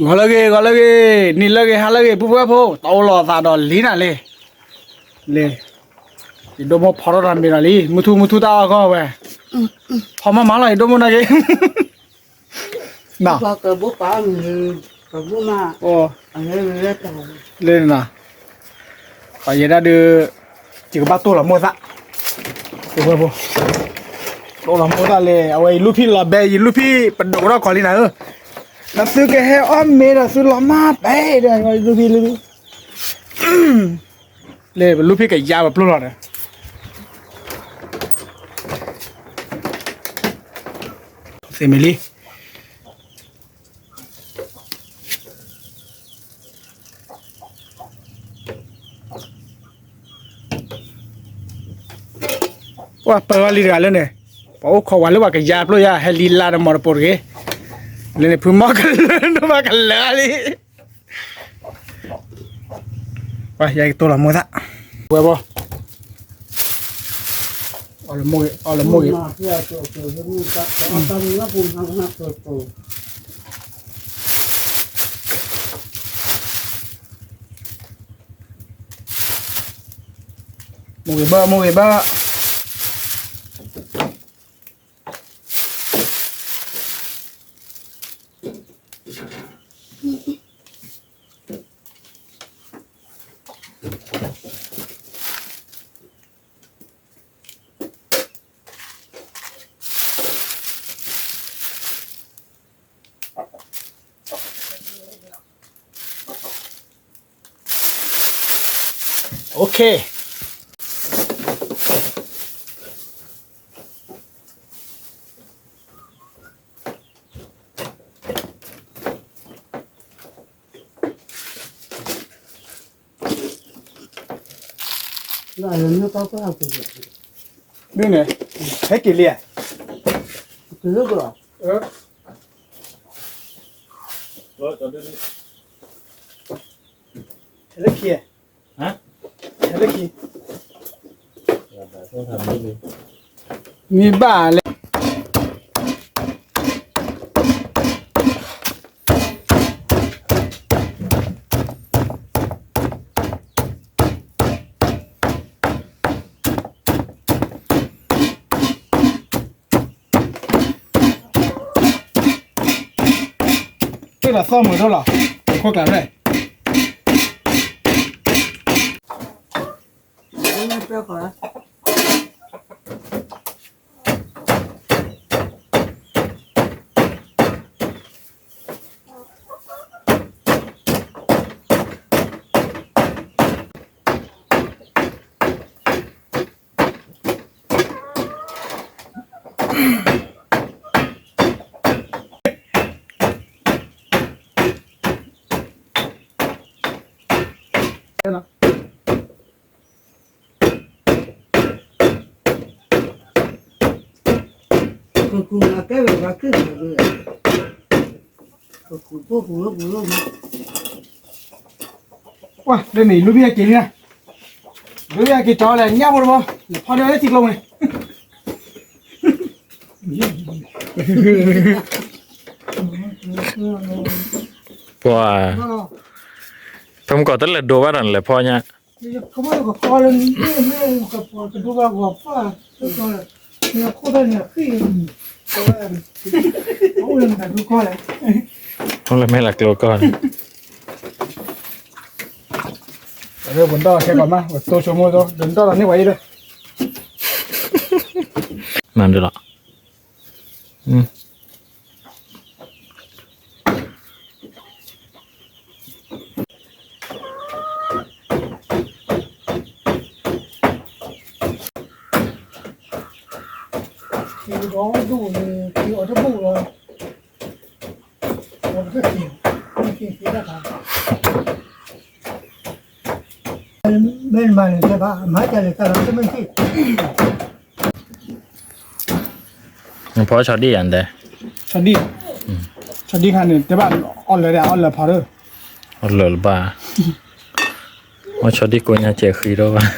Gala ni lagi halagi buka po taulo tado lina le itu mau pororan birali mutu tahu kau be hama malah itu mau nage nah oh le nah kayak ada jika batu lah muda buka po lo lah muda le awai lupi lah be lupi pendora kali na nó sư cái heo ôm mẹ là sư lắm bé đây rồi lupi le lupi cái daแบบluôn rồi Emily wah perwali dia lên này bảo khó quá lúc cái da luôn ya helila nó mor por cái lên phu makan nó makan lali wah ya itu lah muda huevo Oleh mui Mui ba Okay. Là nó có học cái gì? Đưa này, hết kỳ liền. Cái nước rồi. Thế kia. Hả? Thế kia. Mi ba lên. Đây là xong rồi đó là khoác lại đây. Cùng là cái về cái rồi. Cùng bố. Wow, đây này lúc bây giờ lúc bây giờ trò này nhau rồi mà, phao đây thịt lông này. Wow. Không có tất là đồ bắt là pho nha. Không có kho lên cái đồ vào pha, nhà kho đây nhà khi không lên cả đồ kho này. Không là mấy lạc lô con. Rồi bún đỏ sẽ còn mà, tôi số mua thôi, bún đỏ là như vậy thôi. Làm được rồi. Thì có đủ thì ở trong bụng rồi. Còn rất nhiều. Khi ra cả. Bên mà người ta máy chạy người ta làm cho mình thì Mình phó cho đi ăn đây. Cho đi hàng này, các bạn on là phá được. Lỡ bà. Mà cho đi của nhà trẻ khí đâu bà.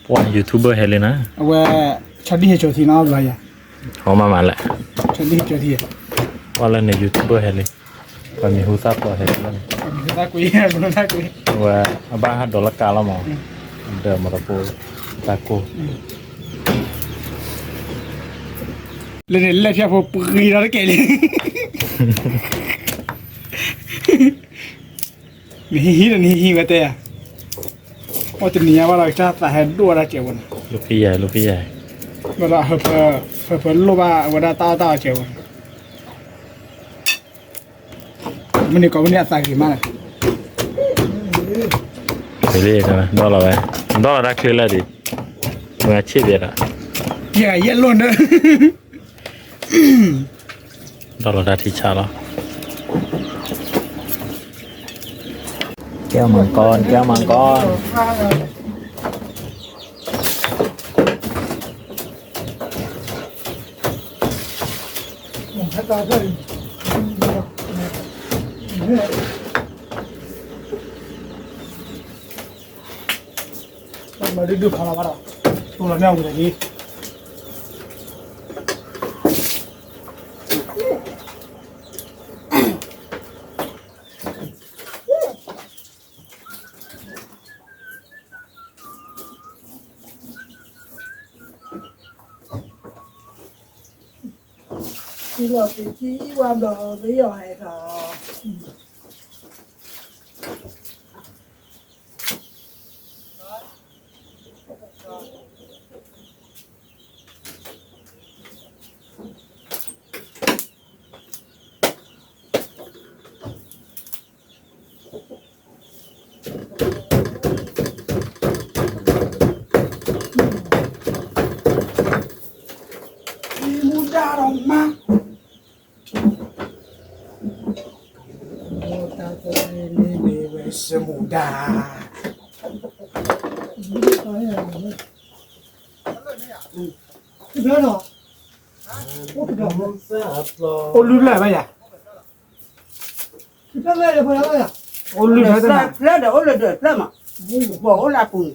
Wow, YouTuber Helena. Và cho đi hết chỗ thì nó vậy à? Họ mà lại. Chuẩn đi chưa thì. Qua lên này YouTuber hết đi. Và mình hút sắp rồi hết lên. Người ta quý, người ta quý. Và ba hạt đô la cả lắm mà. Đờ mà tập taco. Lên theo phụ ghi ra cái đi. Hi mà tè. Ô tình nhà vào cha ta hay đua ra chèo quần. Lúc cái dài. Mà là hợp lô ba và ta chèo. Mình có vấn đề gì mà. Thế đi thôi, đó là vậy. Đó là đã chơi lại đi. Người chơi biệt à. Yeah, luôn đó. Đó là đã thì chả đó. Kéo măng con. Mà đi được vào đó. Tôi là mèo người đi. Đi lọt thì chỉ qua đồ bây giờ hay rồi. Muda dong ma. Ini bebek semuda. Cái đó rồi. Ô lút lại bây giờ. Cái đó là phải đó à? Ô lút lại thế nào? Lá đổ là được lắm mà. Bỏ là cùng.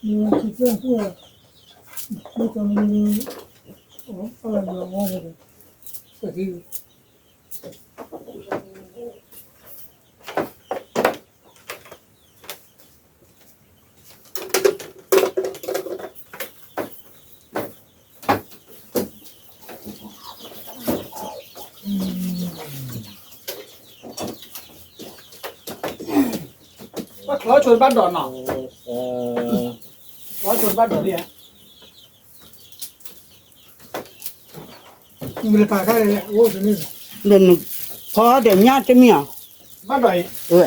Nhưng chỉ cần thôi. Bây giờ mình có là ngon rồi. Cái gì? Bắt khó chuồn bắt đòn nào? Khó chuồn bắt đòn đi à? Nhưng mà phải cái này, ô thế này. Đừng phó để nhát cho miệng. Bắt đòn. Ừ.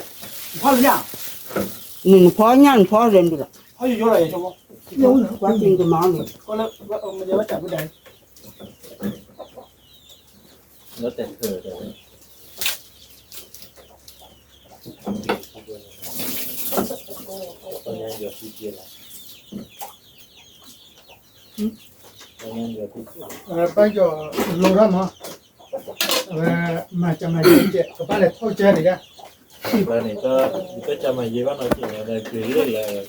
Phá ra. Đừng phó nhát phó lên được. Họ vô lại cho cô. Đâu nữa. Quá trình cái món này. Có lẽ mình giờ bắt chặt cái đấy. Nó tẹt thừa rồi. Con nhanh giờ đi kia là. Con nhanh giờ đi kia. Bây giờ lâu lắm hả? Mà chẳng mày chơi có phải là thôi chơi này ra. Và này có cho mày gì bắt đầu chuyện là cười là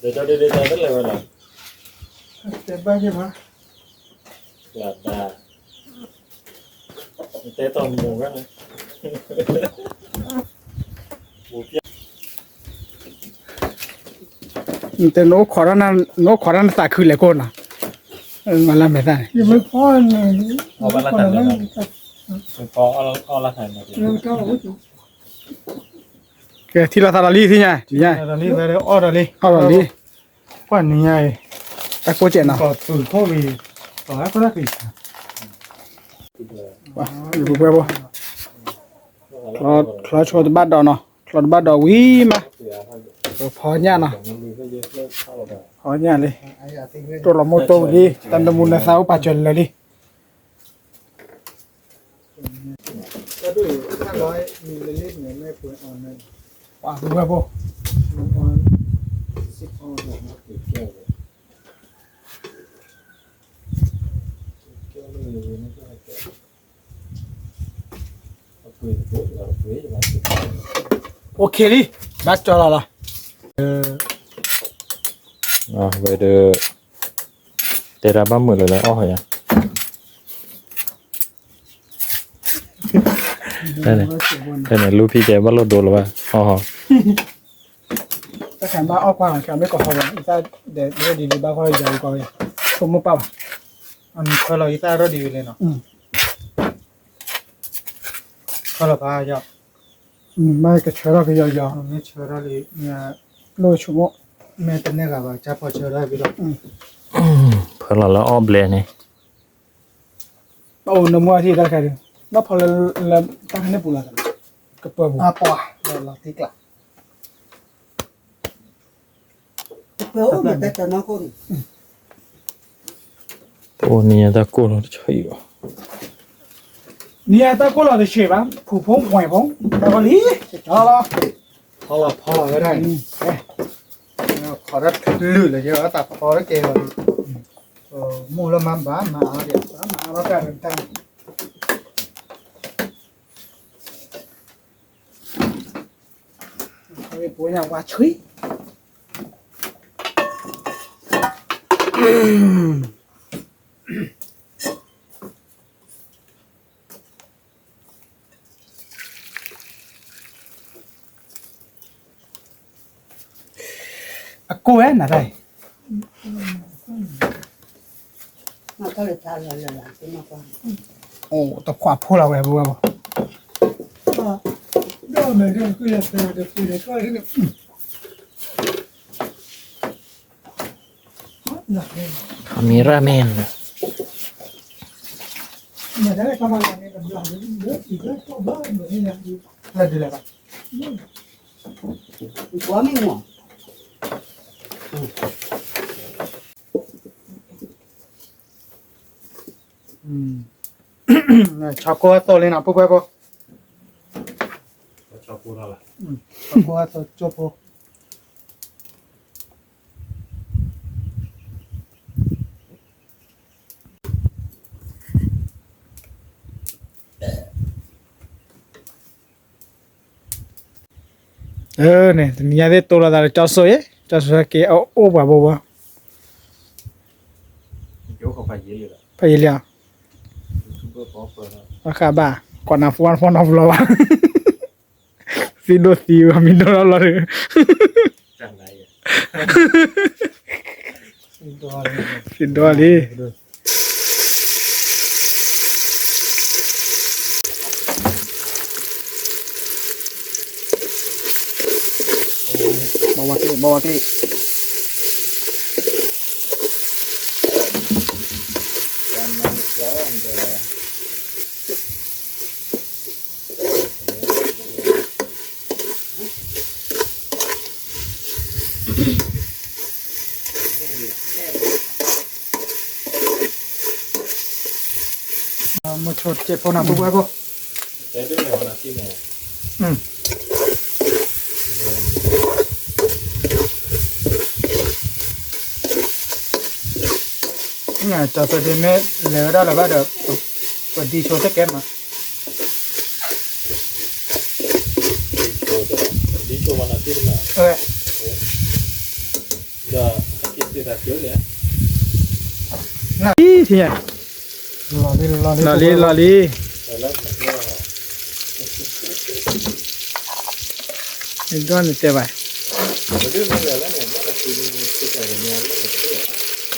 để cho đi ra rất là Để bao nhiêu mà? là té toàn mù các này. Tên nó khó khăn tại khử lại cô nào. Mà làm thế này. Nhưng mới phó này. Họ bắt là thành rồi. Có là thành rồi. Nhưng cao lắm chứ. Cái thì là ta đi thì nhá, chị nhá. Là đi về đây order đi. Họ đi. Quản này. Các cô chuyện nào? Có từ thôi vì có cái gì. Bố bố. Nó cho tôi bắt đầu nó. Nó bắt đầu quý mà. Phó nha nào. Phó nha đi. Tôi là mô tô đi. Tần đồng môn là sao bà chuẩn là đi. Cái đuổi ta nói mình lên lên này mới phải on này. Wow, bố. On sit on này. Ok đi. Bắt cho là. về được để ra 30 rồi đấy ôi à đây này lưu phi kẻ bắt lột đồ rồi ba ho ถ้าแขนบ้าออกกว่าแขนไม่ก่อเขาเลยอีตาเดี๋ยวดีบ้าเขาใหญ่กว่าเลยสมมุติเปล่าอันเขาเราอีตารถดีเลยเนาะเขาเราพายาวไม่ก็เชื่อเราก็ยาวๆไม่เชื่อเราเลยเนี่ยโลชั่วโมงแม่ตัวนี้ก็ว่าจะพอเชื่อได้ไปแล้ว เพราะเราอ้อมเลยนี่ โอ้น้ำมันที่ได้แค่นี้แล้วพอเราตั้งให้ปูละกันก็เปิดบุปะเราติ๊กละ เปล่าไม่ได้แต่น้องคน ตัวนี้ตะโกนใช่หรอ เนี่ยตาก็เราจะเชื่อป่ะผู้พงหวยพงแต่ก็ลีพอละก็ได้ขอรัดลื่นเลยเยอะแต่พอแล้วเกว่ามูลมันบ้ามาเดี๋ยวมาแล้วกันตั้งเขาไปพูดอย่างว่าช่วยกูเอ๊ะน่ะได้ มาก็เลยทานเลยล่ะเป็นมาก่อน โอ้ตะขวาพวกเราแบบว่า ได้ไหมได้ก็อยากได้แต่คือได้ก็ได้หนักเลย มีราเมน เนี่ยได้ประมาณนี้กับอย่างนี้เยอะอีกแล้วก็บ้านเหมือนอย่างนี้ แล้วดีเลยป่ะ หัวไม่ง่วง ชอบกูตัวเลยนะปุ๊บปุ๊บ ชอบพูดอะไร ชอบกูตัวจบปุ๊บเนี่ยนี่ยังได้ตัวละแต่จอสวยจอสวยกี่เอาโอ้บ้าบ้า เดี๋ยวเขาไปเยอะอยู่แล้ว ไปเรีย ซูเปอร์ป๊อปเปอร์ ราคาบ้าก่อนน้ำฟอนอฟเราอะซิโดซิวมินโดเราเลย จังไรอ่ะ ซินโดลีบาวาตีมาชดเจ็บพอหนักปุ๊บปุ๊บ แต่เรื่องอะไรนะที่เนี่ย เนี่ยจะตัวเดียวเนี่ยเหลือได้แล้วก็เดี๋ยวตัวดีโชว์สักแก้มมา di coba nanti benar เออ udah kita rasio ya น่ะที่เนี่ยลอลี dalam ya itu kan itu apa jadi masalah yang mana ini kita nyari itu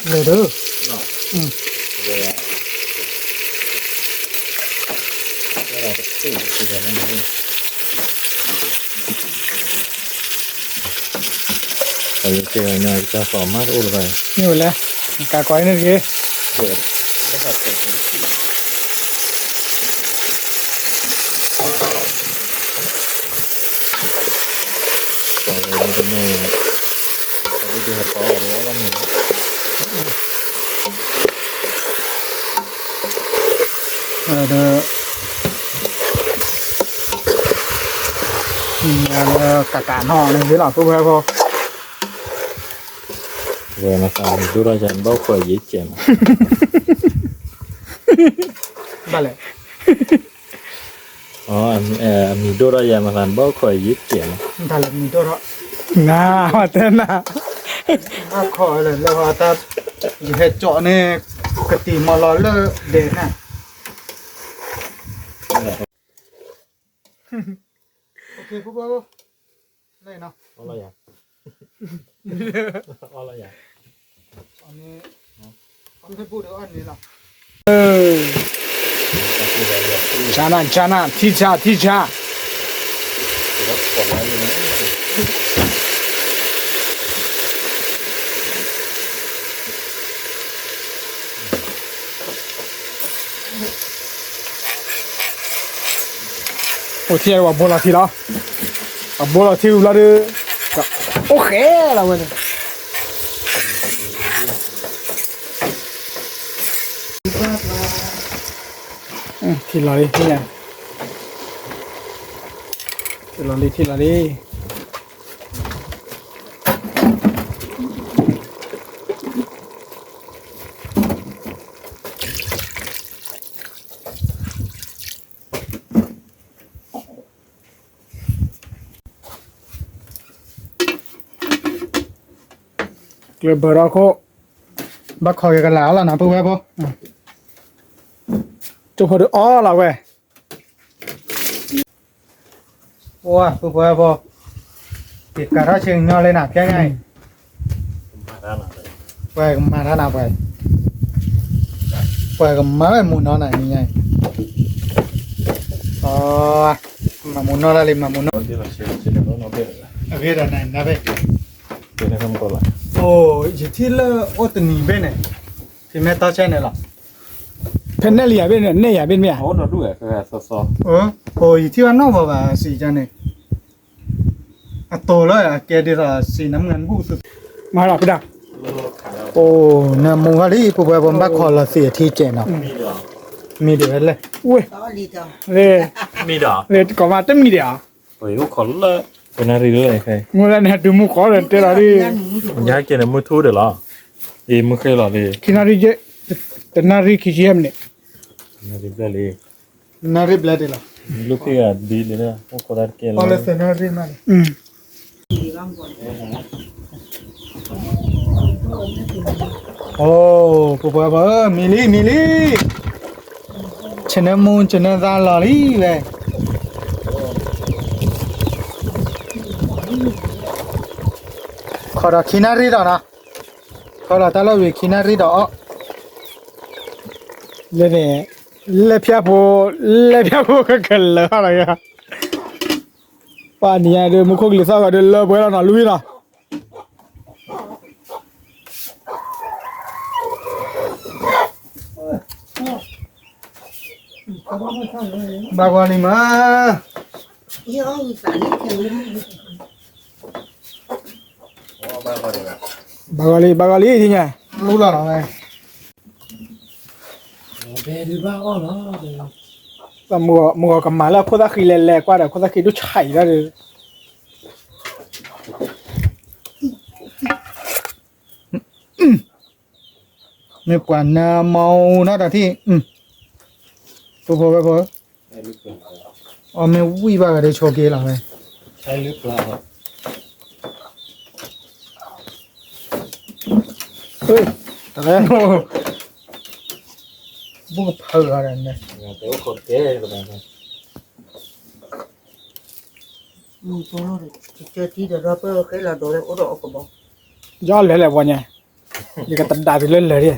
ya lho nah ya cara itu sudah ini kayak kayaknya kita sama udah ni boleh kakak ini ke dapat kalau ini tadi dia tahu orang ini ada ada kakak no ni biết là tôi phải không rồi mà sao tôi ra chẳng bao khởi dễ chém vale mi Dora ya mà làm bao khởi dễ chém vale mi Dora nah mata nah มาขอเลยแล้วว่าถ้าเฮ็ดเจาะนี่กติมารอเลเด่นน่ะโอเคปุ๊บปุ๊บเลยเนาะ อะไรอย่างอะไรอย่าง อันนี้ผมเคยพูดเดี๋ยวอันนี้เนาะ 자나 티자 แล้วกดไว้เลยนะ 어떻게 와 볼라 티라 아 볼라 티울라르 오케이 라고 티라리 그냥 티라리 cái bờ đó cô bác khỏi cái lá là nàoปุ๊บปุ๊บ chụp được ó là về โอ้ยปุ๊บปุ๊บติดกระทะเชิงเงาเลยนะแค่ไง มาด้านหลังเลย ไปมาท่านาไปก็มาหมุนนอนไหนนี่ไงอ๋อมาหมุนนอนอะไรมาหมุนนอน ที่เราเชื่อแล้วน้องเบล เวทไหนนะเว้ย เป็นอะไรกันล่ะ โอ้ยที่ละโอตนีเบ้เนี่ยที่แม่ต้าใช่เนี่ยหรอ 펜넬리야 bên này bên mẹ โอ้เราด้วยคือซอ โอ้ยที่ว่านอกบ่าสีจังเนี่ยอะโตแล้วอะแกดีละสีน้ำเงินบูสุด mà là cái đặc โอ้น้ำมูฮารีปุ๊บปุ๊บบักคอละเสียที่เจนเนาะ มีเหรอ มีเดี๋ยวเลย ui ต่อดีต่อ về มีเหรอ về có mà tên gì đấy à โอ้ยขอละเป็นอะไรเลยใคร ngồi lên hết đứa mua có rồi tên là đi มันยากเกินมือทูเดี๋ยวหรอมือเคยหรอดิ khi nào đi chơi tên nào đi khi em này นาริบเลย นาริบเลยดีละ ลูกที่อ่ะดีเลยนะพวกคนนั้นเก่ง พอเลยเสียนาริบมา ดีบ้างก่อน โอ้ปุ๊บปุ๊บมิลลี่ชนะมูนชนะซาลาลีเลยขอรักขินารีดอนะขอรักตาลวิขินารีดอ lên này lên phía phố cái lỡ rồi à ba nhà đưa mua khúc lì sao cả đưa lỡ với nó lui nào บากวาลีมา ยี่ห้ออีสานนี่คือ bagali thì nhỉ รู้แล้วเหรอไง là mua cầm má là cô ta khi lè qua đây cô ta khi nó chảy ra rồi ไม่กว่านาเมานะแต่ที่ปุ๊บปุ๊บปุ๊บอ๋อไม่วิ่งบ้ากันได้โชว์เกล่ะไง ใช่หรือเปล่า ơi đấy บุกเผลออะไรเนี่ย แต่ว่าคนเก๋แบบนั้น มึงตัวเลยเจอที่เดี๋ยวเราเปิดเคยเราโดนเลยโอ้โหก็บอก do lẽ vào nhà như cái tận đài thì lên lề đi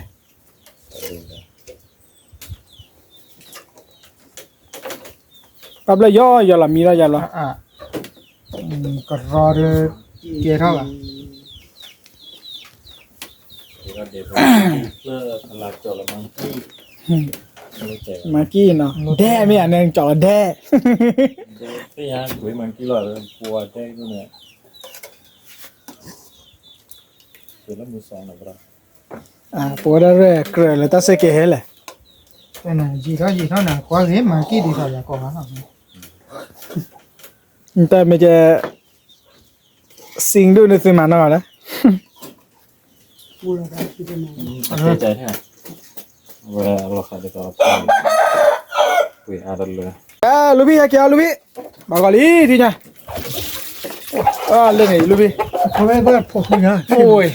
cặp là do làm mi ra giờ là อ่ะก็รอเลยเกเท่าไหร่ ก็เดี๋ยวเพื่อหลักจอละมั้งไม่เจ๋ง mà kia nó đe mấy anh em chọn là đe ที่ยังคุยมันกี่ร้อยกลัวแจ้งด้วยเนี่ยคือแล้วมือสองนะบรา à bữa đó rồi cười là ta sẽ kể hết lại แต่ไหนยีเท่าไหนกว่าเห็นมากี่ดีเท่าไหร่ก่อนนะ người ta mớiจะsinh đôi nó sẽ mà nó đó กูเลยได้ที่เป็นไง เสียใจแท้เวลาเราขายตัวคุยอะไรเลย à Luby kia Luby bà gọi lý thì nhỉ à lên này Luby เขาไม่บ้านพอคุยนะ โอ้ย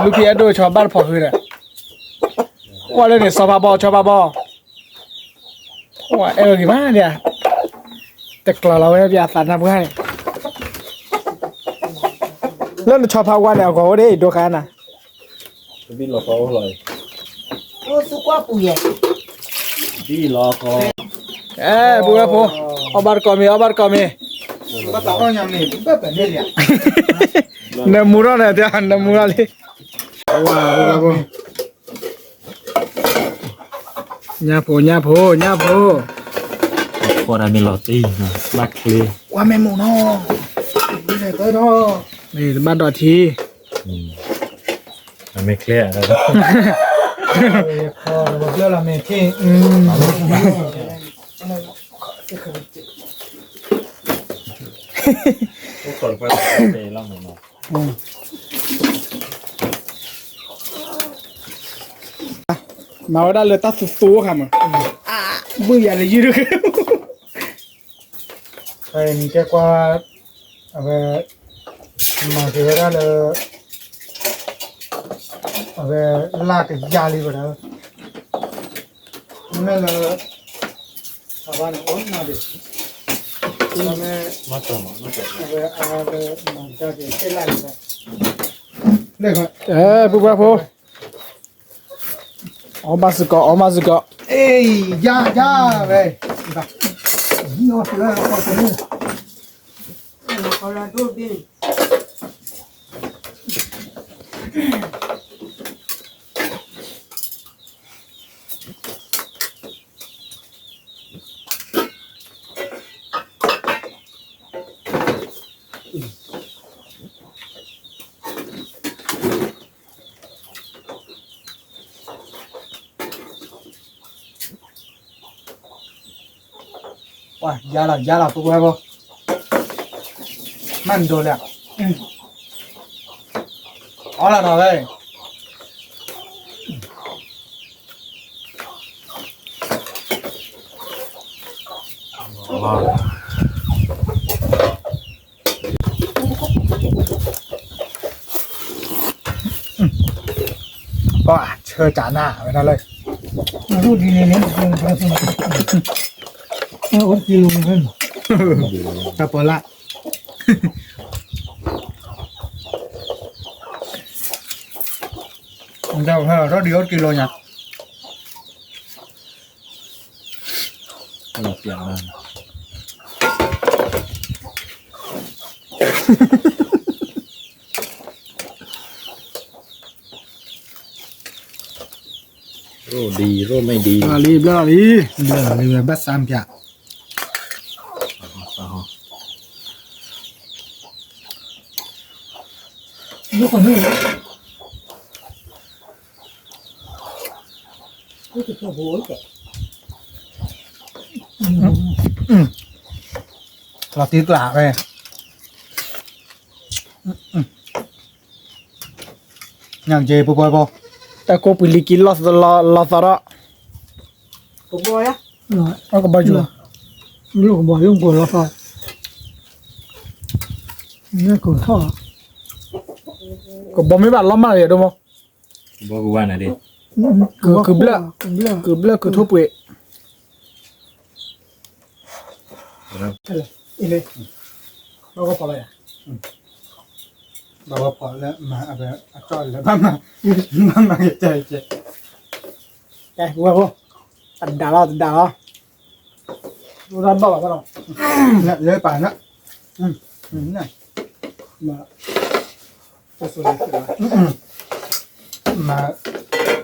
ลูกพี่โดชาวบ้านพอคือน่ะว่าเลยเนี่ยสบาบอชาวบ้าบอว่ากี่บ้านเนี่ยแต่กลัวเราไม่อยากตัดน้ำให้แล้วชอบพาวันเนี่ยก็ได้ดูกันนะ พี่รอเขาเลย โอ้สุกว่าปุ๋ย พี่รอเขา บุญพูอาบาร์กอมีอาบาร์กอมี ก็ต้องยังนี่แบบนี้เลย เนี่ยมูราเนี่ยเดี๋ยวเนี่ยมูราเลยว้าวญาโพ คนมีลอตตี้นะลักเลย ว่าแม่หมูน้อ นี่ไหนก็ต้อง นี่บ้านดอที มันไม่เคลียร์แล้ว พอเราเลือกละเมที่ทุกคนก็ไปล่องหน่อย มาว่าได้เลยตัดสู้ๆค่ะมั้งมือใหญ่เลยยืด เป็นแค่กว่าอะไรมาเสียได้เลยอะไรลากยาลีกว่าแล้วไม่เลยชาวบ้านโอนมาดิไม่ มาต่อมาต่อ อะไรมันจะเกิดขึ้นอะไรเด็ก บุญพูออกมาสกอ เอ้ยยาเว้ยนี่เอาสิแล้วเอาสิ เขาละดูดิ ว้ายาละปุ๊บไปบ่มันโดนแล้วเอาละหน่อยเว้ย ว้าว ก็เชิญจ่าหน้าไปนั่นเลยดูดีเนี่ยโอ้กิโลเงินกระเป๋าละผมจะเอารถเดียวกิโลเนี่ย เราเปลี่ยนมาโร่ดีโร่ไม่ดี รีบ เรือบัสสามพิะ ลูกคนนี้กูจะโหยแต่ เราตีกลาไปอย่างเจปุ๊บบ่ แต่กูไปลิกินลอสระ ผมบอกอ่ะ เอาก็บาจูลูกบอกยุ่งกูลอสระนี่กูท่อก็บอกไม่บาดล้อมมาเลยดูมั้ง บอกกูว่าไหนดิ คือเบลคือทุบเวอีเลยเราก็พอเลย เราพอแล้วมาเอาไปจอยแล้วมาใจ แกว่าพวกตัดดาวดูร้านบ้าบ้าเรา เนี่ยเยอะไปนะนี่ มาตัวสุดเลย มา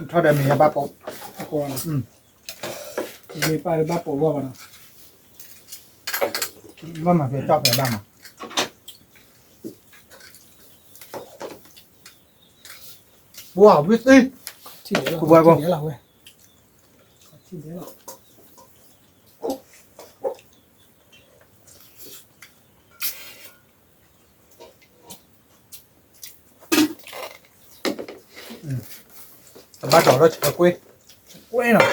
เท่าเดิมมีบ้าปุ๊บ ก่อนมีไปบ้าปวดว่ามัน ว่ามาเป็นจอบแบบบ้างว้าววิสตี้ ที่เดี๋ยวเราเว้ยที่เดี๋ยวเรา บ้าจอดรถเฉยกุ้ย เว้ยเนาะ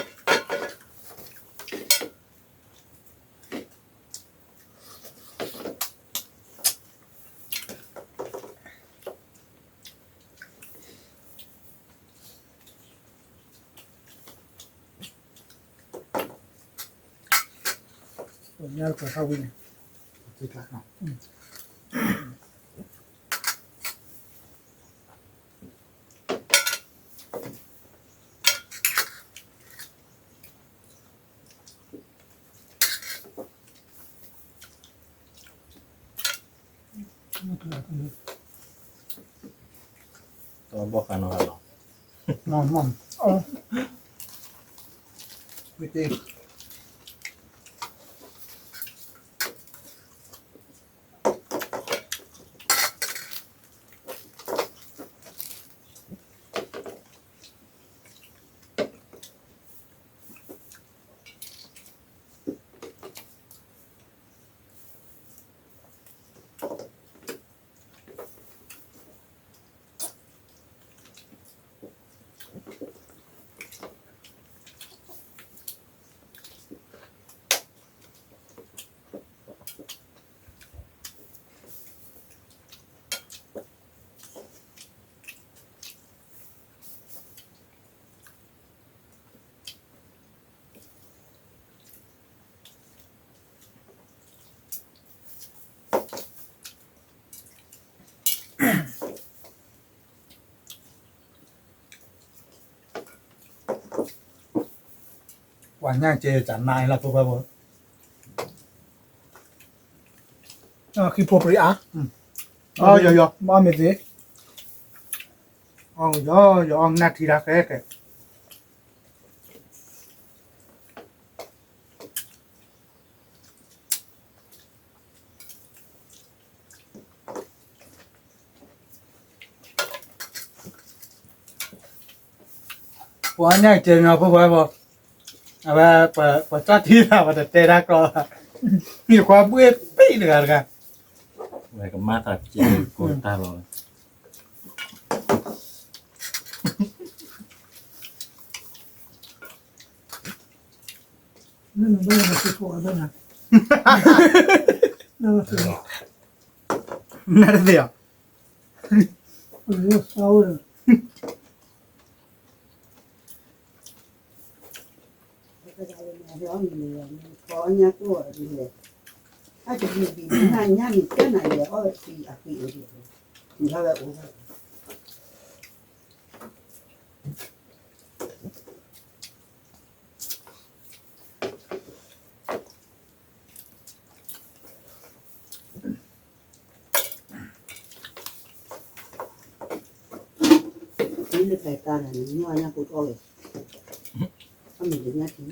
เนี่ยเราเข้าวิ่งจิกละเนาะตัวบอกกันว่าหรอ มอมอ๋อวิธีหวานย่างเจจานนายละตัวไปบ่คือพวกปริอา อ๋อยอมาเมสิอ๋อยอนาทีละแค่หวานย่างเจเนาะพวกไปบ่เอาไปเปิดจ้าที่ละว่าแต่เตะรักรอมีความเบื่อปี้เหลือกัน ไว้กับมาตัดเจียโกตาลอย นั่นไม่ได้คือพวกนั้นนะนั่นคือ นั่นเดียว เรื่องเศร้าเลยก็จะเอาเรื่องนี้ขอเนี่ยตัวดีเลยถ้าจะมีบีบนั่นเนี่ยมีแค่ไหนเลยอ๋อปีอ่ะปีเดียวมีเท่าไหร่โอ้ นี่เลยใส่ตาเนี่ยนี่ว่าเนี่ยกูโอ้ยถ้ามีอย่างเงี้ยที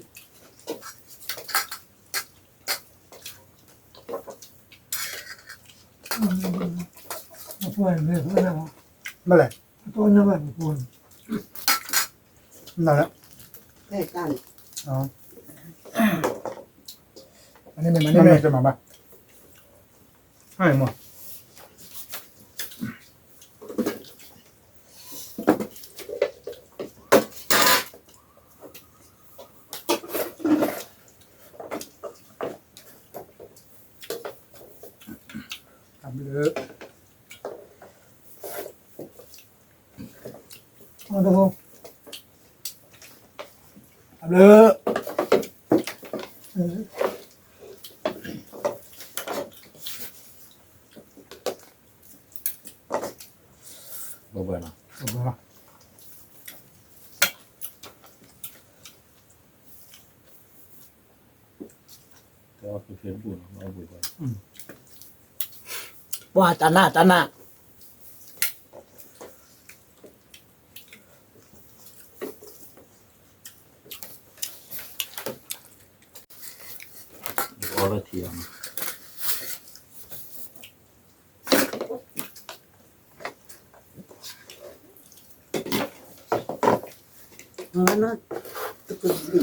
ช่วยไม่ได้แล้ว เมื่อไหร่ ตัวนั้นแบบคุณ นั่นแหละ แค่กัน อ๋อ อันนี้มัน นั่ นี่ น ไม่ จะมาบ้าให้หมดทำเลย เอาตัว ทำเลย เบื่อเนาะ ถูกไหม ก็คือเพื่อนบุญเอาบุญไป ว่าจานหน้า เอาละเทียม นะตะกุดดิ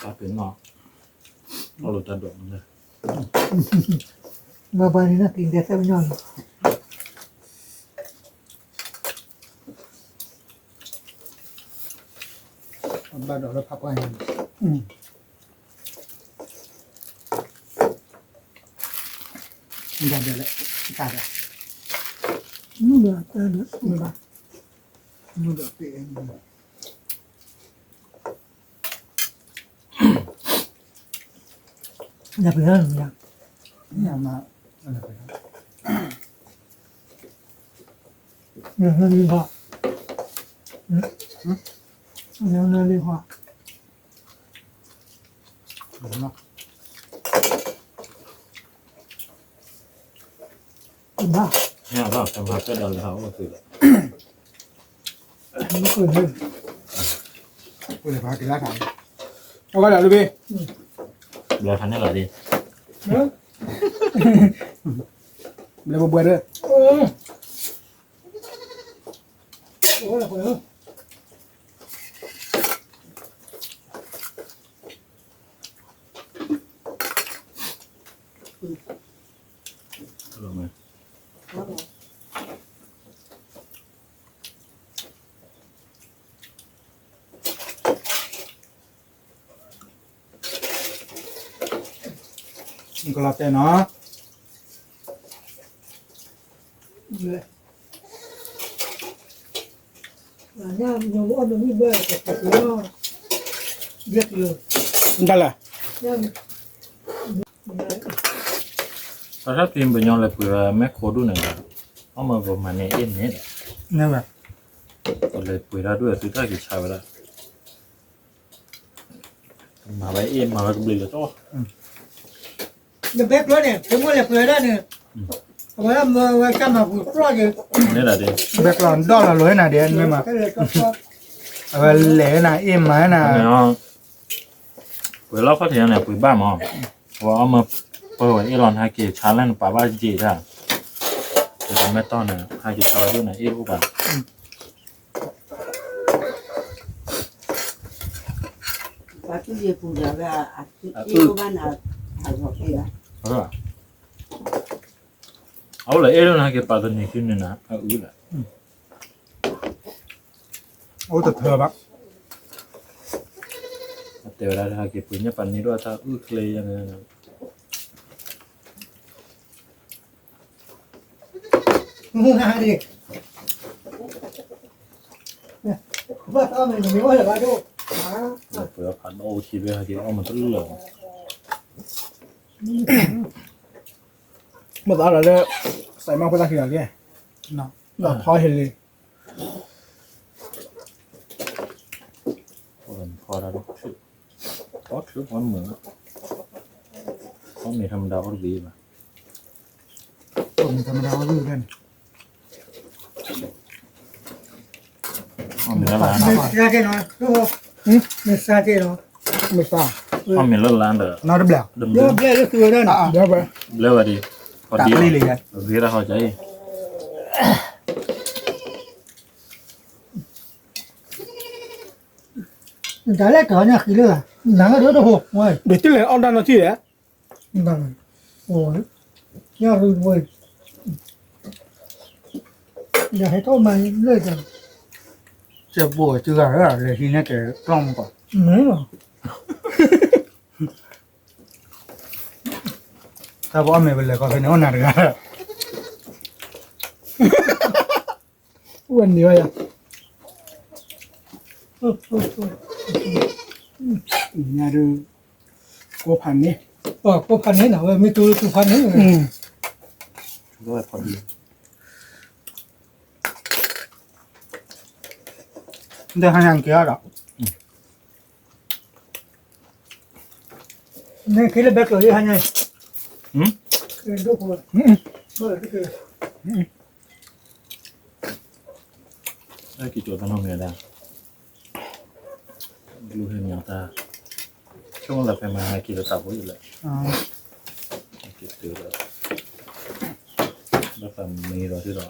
ปลาเป็นเนาะเอาหลุดตาดวงเลย มาบ้านนี้นะกินแต่เส้นย่อย บ้านเราพับไว้ มันจะเดือดเลยตาเลย นู่นเดือดนู่นนู่น นู่นเดือดเอง อย่าไปเล่นอย่า เนี่ยมาอะไรไปครับ อย่าเล่นดีกว่าอย่าเล่นดีกว่า เนาะ บ้า เนี่ยเราทำพักก็เดินเขาก็คือ ไม่เคยเล่น กูเลยพากินร้านอาหาร เอาก็เดี๋ยวดูพี่ เราทำได้หรอดิ เนาะ เลยบ่เบื่อเด้อ โอ้โหแล้วคนเนาะ ลงมา ก็รับใจเนาะ เลยเนี่ยยังว่ามันไม่เบื่อแต่ก็เรียกเลย มันกันแหละ เนี่ย ถ้าทีมเป็นยองเลยเผื่อแม่โคดูหนึ่งเอามาประมาณนี้เอ็นเนี่ย เนี่ยแบบ ก็เลยเผื่อด้วยสุดท้ายกี่ชายไปแล้วมาไว้เอ็นมาไว้กบลีเลยโต้ เด็กๆเนี่ยถึงว่าเลยเพื่อนเนี่ยเอาไว้มาจำมาพูดเพราะอย่าง นี่แหละดิ แบกหลอนดอลละร้อยน่ะเดี๋ยวไม่มา ก็เลยก็ เอาไปเหล่น่ะเอ็มมาน่ะ เนี่ยเผื่อเราเขาถึงเนี่ยเผื่อบ้าหมอว่าเอามาเปิดไว้เอรอนฮาเกชาร์เลนป่าบ้าจีจ้ะจะทำแม่ต้อนเนี่ยฮาเกชาร์ด้วยนะเอรูป่ะ 把这些不了个啊，一个班啊，还说对了， ဟုတ်လားဟုတ်လေအဲ့လိုနာကေပါတဲ့နေခင်းနေတာဟုတ်လား โอ้แต่เธอบัก แต่เวลาถ้าเก็บปืนเนี่ยปันนี้ด้วยถ้าเคลยยังไงนะ งูหาดิว่าทำไมไม่ว่าเลยว่าดู เผื่อผ่านโอชีด้วยฮะที่เอามันตลอด เมื่อตอนเราเลยใส่มากพอตาขี้อะไร เนาะ เราพอเห็นเลย พอแล้วก็ถือวันเหมือนเขามีธรรมดาก็ดีป่ะ ต้มธรรมดาก็รู้กัน เขามีละล้าน ไม่ซาเจนอดูไม่ซาเจนอ ไม่ทราบ เขามีละล้านเด้อน อนดับแล้ว เดิม เลิกเล่นก็คือนั่น เดี๋ยวไป เร็วดีพอ ตัด ดี ไปเลยกัน ดีแล้วเข้าใจ แต่แรกก่อนเนี่ยคือเรื่องหนังก็เดือดหัวเว้ย เดี๋ยวที่เหลือเอาด้านเราที่เหลือ บังโอ้ยยากเลยเว้ยอยากให้โทษมาเรื่อยจัง เจ็บปวดเจือเลยทีนี้แกกล้องก่อน ไม่หรอ ถ้าพ่อไม่เป็นเลยก็เป็นเอาหน้าเรือ อ้วนดีวะยังเนี่ยดูโกพันนี่ ก็พันนี้หน่อยไม่ตัวพันนี้ ด้วยพอดี เดี๋ยวให้ยังเกี่ยวหรอ นี่คือเบเกอรี่ฮันนี่คือดูคนเมื่อคือ ได้กี่ตัวต้องทำไงได้รู้เห็นอย่างตาช่วงเราไปมากี่ตัวตับไว้อยู่เลย อ๋อ กี่ตัวแล้วแบบมีเราที่เรา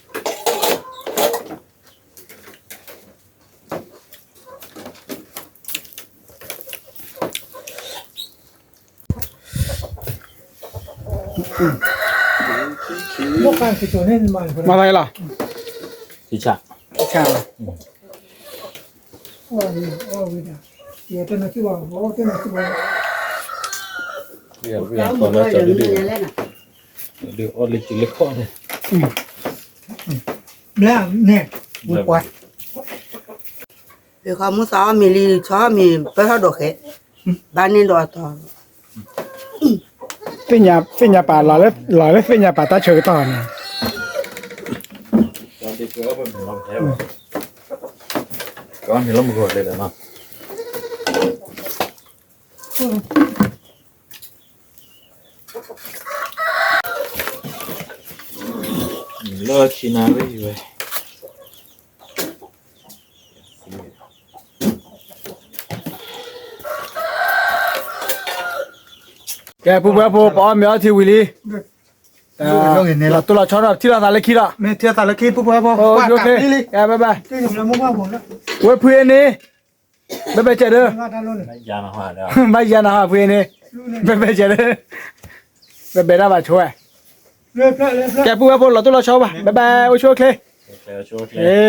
เ พวกการคือตัวนี้มัน มาไทยล่ะ ที่ฉะ ใช่ โอ้ยโอ้ยเดี๋ยวจะนึกว่าโอ้จะนึกว่า เรียน แล้ว ตอน มัน นั้น ก็ จะ อย่าง ดู นี้แล้วน่ะ ดูออริจินเล็กข้อเนี่ย แล้วเนี่ย อุ้ยปวด คือเขามุสามีลีชอมีเพื่อเขาดอกเห็ดบ้านนี้ดอกทอง ฟิญญาป่าหล่อเลยฟิญญาป่าตาเฉยต่อเนี่ย ตอนที่เจอเป็นลำแท้ก็มีลำกดเลยนะเลิกชินาเลยเว้ย แกผู้เบอร์ผู้ปอมยอที่วิลีตัวเราชอบที่เราตาเล็กขี้ละ เมเทียตาละคีปุ๊บพอ โอเคแกบ๊ายบาย ที่อยู่แล้วมึงว่าผมนะ เว้ยเพื่อนนี่บ๊ายบายเจอเด้อ ว่าตาลุ่น ยาหน้าหัวแล้ว ไม่ยันนะฮะเพื่อนนี่บ๊ายบายเจอเด้อบ๊ายบายนะบ่ช่วย เรื่อยๆ แกผู้เบอร์ผู้เราตัวเราชอบป่ะบ๊ายบายโอ้ช่วยโอเค โอเค เอ้